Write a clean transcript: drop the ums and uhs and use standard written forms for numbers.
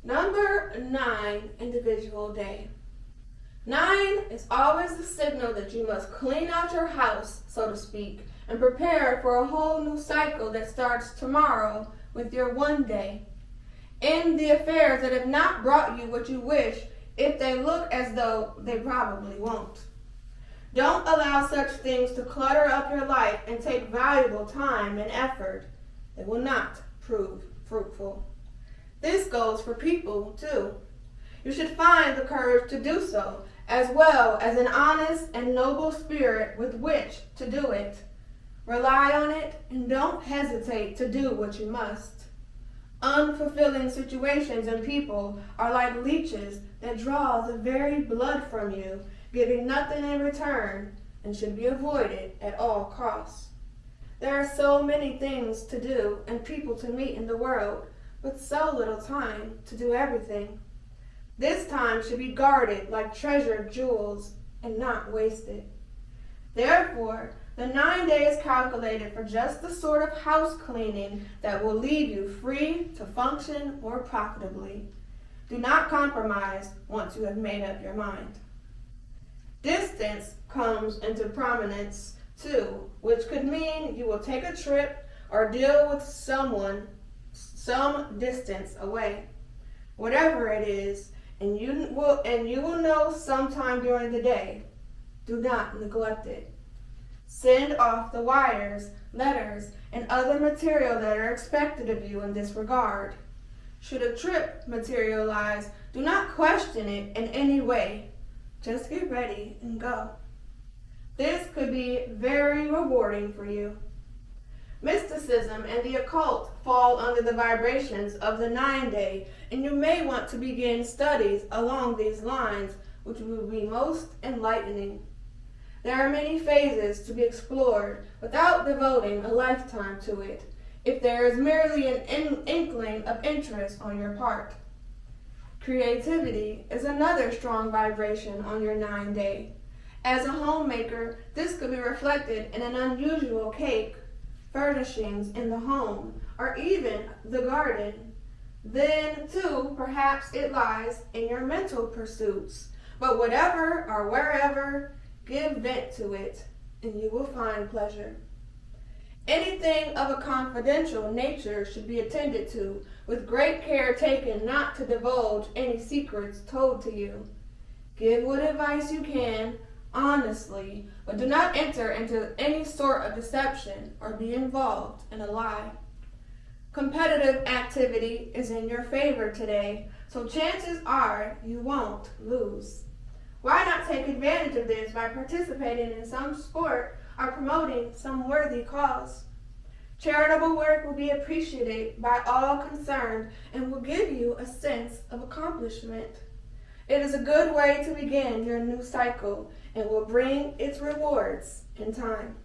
Number 9, individual day. 9 is always the signal that you must clean out your house, so to speak, and prepare for a whole new cycle that starts tomorrow with your one day. End the affairs that have not brought you what you wish, if they look as though they probably won't. Don't allow such things to clutter up your life and take valuable time and effort. They will not prove fruitful. This goes for people, too. You should find the courage to do so, as well as an honest and noble spirit with which to do it. Rely on it and don't hesitate to do what you must. Unfulfilling situations and people are like leeches that draw the very blood from you, giving nothing in return, and should be avoided at all costs. There are so many things to do and people to meet in the world, but so little time to do everything. This time should be guarded like treasured jewels and not wasted. Therefore, the 9 days calculated for just the sort of house cleaning that will leave you free to function more profitably. Do not compromise once you have made up your mind. Distance comes into prominence too, which could mean you will take a trip or deal with someone some distance away. Whatever it is, and you will know sometime during the day. Do not neglect it. Send off the wires, letters, and other material that are expected of you in this regard. Should a trip materialize, do not question it in any way. Just get ready and go. This could be very rewarding for you. Mysticism and the occult fall under the vibrations of the 9 day, and you may want to begin studies along these lines, which will be most enlightening. There are many phases to be explored without devoting a lifetime to it, if there is merely an inkling of interest on your part. Creativity is another strong vibration on your 9 day. As a homemaker, this could be reflected in an unusual cake, furnishings in the home, or even the garden. Then, too, perhaps it lies in your mental pursuits. But whatever or wherever, give vent to it, and you will find pleasure. Anything of a confidential nature should be attended to, with great care taken not to divulge any secrets told to you. Give what advice you can, honestly, but do not enter into any sort of deception or be involved in a lie. Competitive activity is in your favor today, so chances are you won't lose. Why not take advantage of this by participating in some sport or promoting some worthy cause? Charitable work will be appreciated by all concerned and will give you a sense of accomplishment. It is a good way to begin your new cycle and will bring its rewards in time.